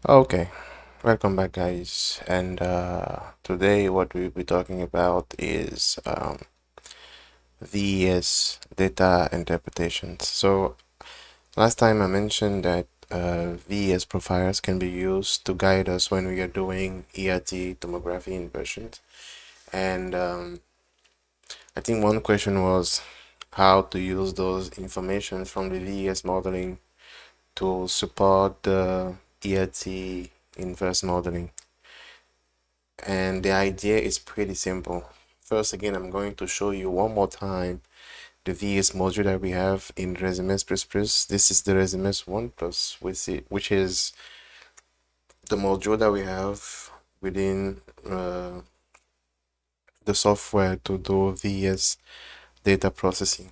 Okay, welcome back, guys. And today, what we'll be talking about is VES data interpretations. So, last time I mentioned that VES profiles can be used to guide us when we are doing ERT tomography inversions. And I think one question was how to use those information from the VES modeling to support the ERT inverse modeling. And the idea is pretty simple. First, again, I'm going to show you one more time the VS module that we have in Resistivity. This is the Resistivity 1 plus, which is the module that we have within the software to do VS data processing.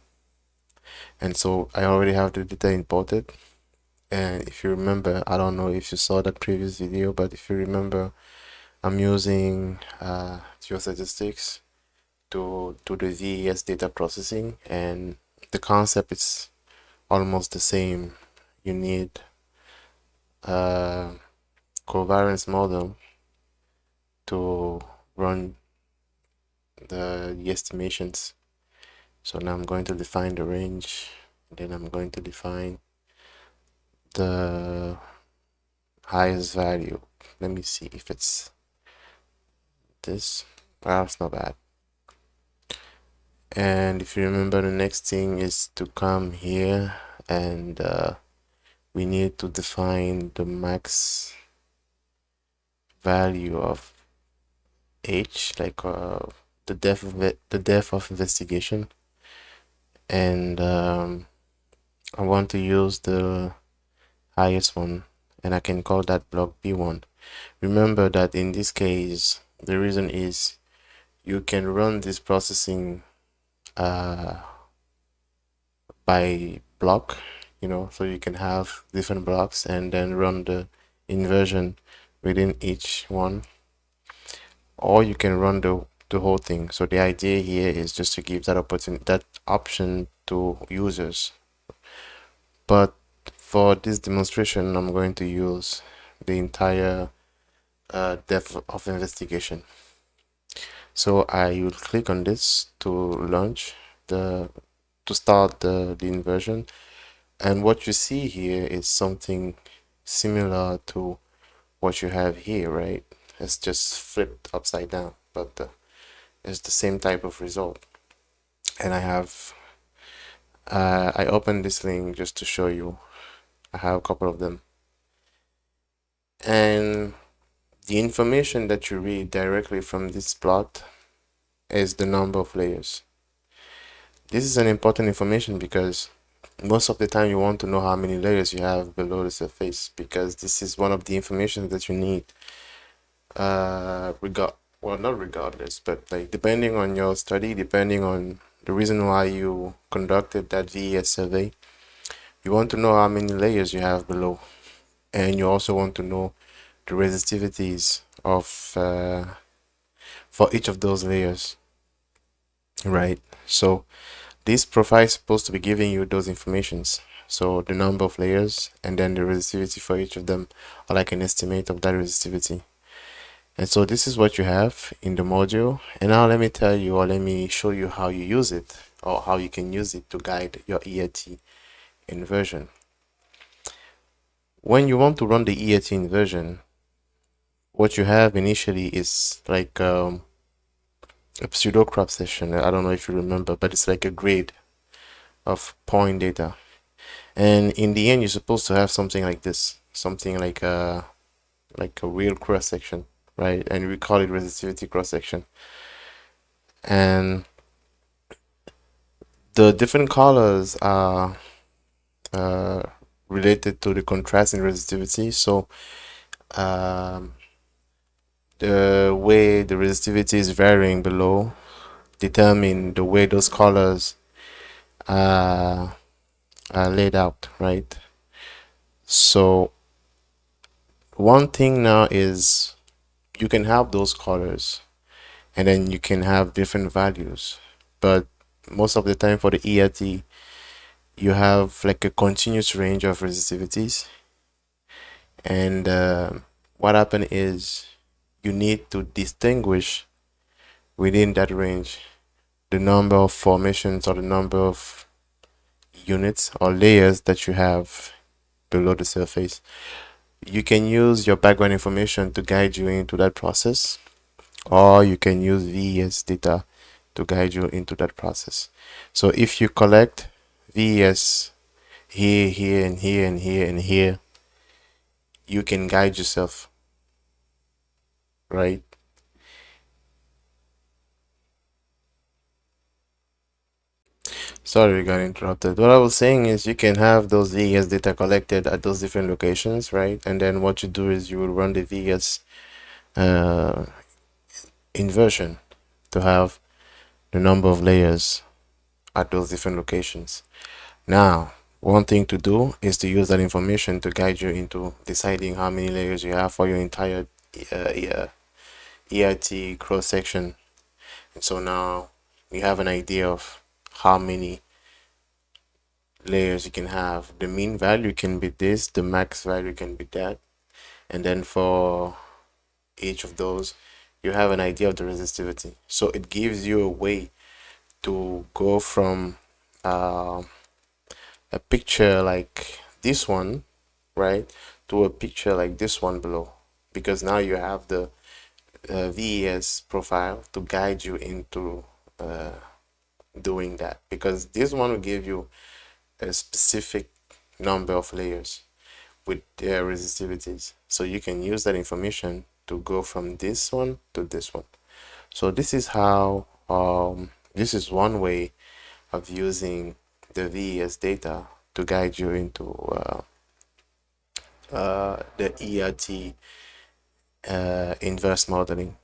And so I already have the data imported. And if you remember, I don't know if you saw that previous video, but if you remember, I'm using geostatistics to do the VES data processing, and the concept is almost the same. You need a covariance model to run the estimations. So now I'm going to define the range, and then I'm going to define the highest value. Let me see if it's this. Well, it's not bad. And if you remember, the next thing is to come here and we need to define the max value of H, like the depth of investigation, and I want to use the highest one, and I can call that block B1. Remember that in this case, the reason is you can run this processing by block, so you can have different blocks and then run the inversion within each one, or you can run the whole thing. So the idea here is just to give that option to users. But for this demonstration, I'm going to use the entire depth of investigation. So I will click on this to launch to start the inversion. And what you see here is something similar to what you have here, right? It's just flipped upside down, but it's the same type of result. And I opened this link just to show you. I have a couple of them. And the information that you read directly from this plot is the number of layers. This is an important information because most of the time you want to know how many layers you have below the surface, because this is one of the information that you need. Not regardless, but like depending on your study, depending on the reason why you conducted that VES survey, you want to know how many layers you have below, and you also want to know the resistivities of for each of those layers, right? So this profile is supposed to be giving you those informations. So the number of layers and then the resistivity for each of them, or like an estimate of that resistivity. And so this is what you have in the module. And now let me tell you, or let me show you how you use it, or how you can use it to guide your ERT inversion. When you want to run the ERT inversion, what you have initially is like a pseudo crop session. I don't know if you remember, but it's like a grade of point data. And in the end, you're supposed to have something like this, something like a real cross section, right? And we call it resistivity cross section. And the different colors are related to the contrast in resistivity. So the way the resistivity is varying below determine the way those colors are laid out, right? So one thing now is you can have those colors and then you can have different values, but most of the time for the ERT you have like a continuous range of resistivities, And what happened is you need to distinguish within that range the number of formations or the number of units or layers that you have below the surface. You can use your background information to guide you into that process, or you can use VES data to guide you into that process. So if you collect VES here, here, and here, and here, and here, you can guide yourself, right? Sorry, we got interrupted. What I was saying is you can have those VES data collected at those different locations, right? And then what you do is you will run the VES uh, inversion to have the number of layers at those different locations. Now, one thing to do is to use that information to guide you into deciding how many layers you have for your entire ERT cross section. And so now you have an idea of how many layers you can have. The mean value can be this, the max value can be that. And then for each of those, you have an idea of the resistivity. So it gives you a way to go from a picture like this one, right, to a picture like this one below, because now you have the VES profile to guide you into doing that, because this one will give you a specific number of layers with their resistivities, so you can use that information to go from this one to this one. So this is how this is one way of using the VES data to guide you into the ERT inverse modeling.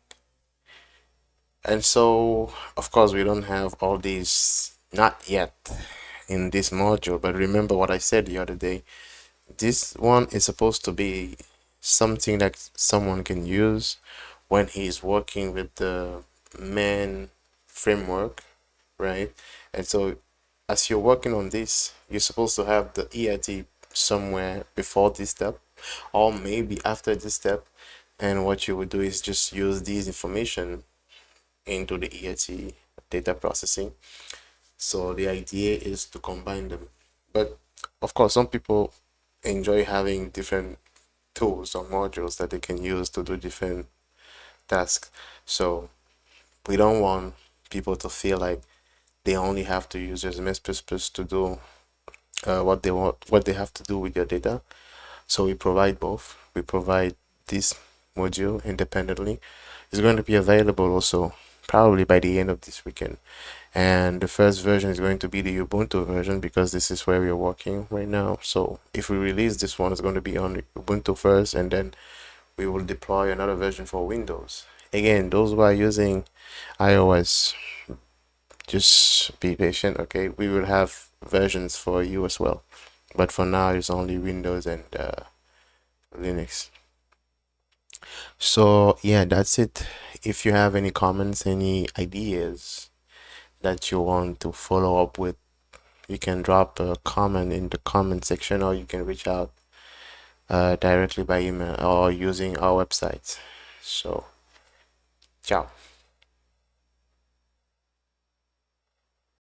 And so, of course, we don't have all these, not yet, in this module, but remember what I said the other day. This one is supposed to be something that someone can use when he's working with the main framework, right? And so as you're working on this, you're supposed to have the ERT somewhere before this step, or maybe after this step. And what you would do is just use these information into the ERT data processing. So the idea is to combine them. But of course, some people enjoy having different tools or modules that they can use to do different tasks. So we don't want people to feel like they only have to use SMS++ to do what they have to do with their data. So we provide both. We provide this module independently. It's going to be available also probably by the end of this weekend. And the first version is going to be the Ubuntu version, because this is where we are working right now. So if we release this one, it's going to be on Ubuntu first, and then we will deploy another version for Windows. Again, those who are using iOS, just be patient, okay? We will have versions for you as well. But for now, it's only Windows and Linux. So yeah, that's it. If you have any comments, any ideas that you want to follow up with, you can drop a comment in the comment section, or you can reach out directly by email or using our website. So, ciao.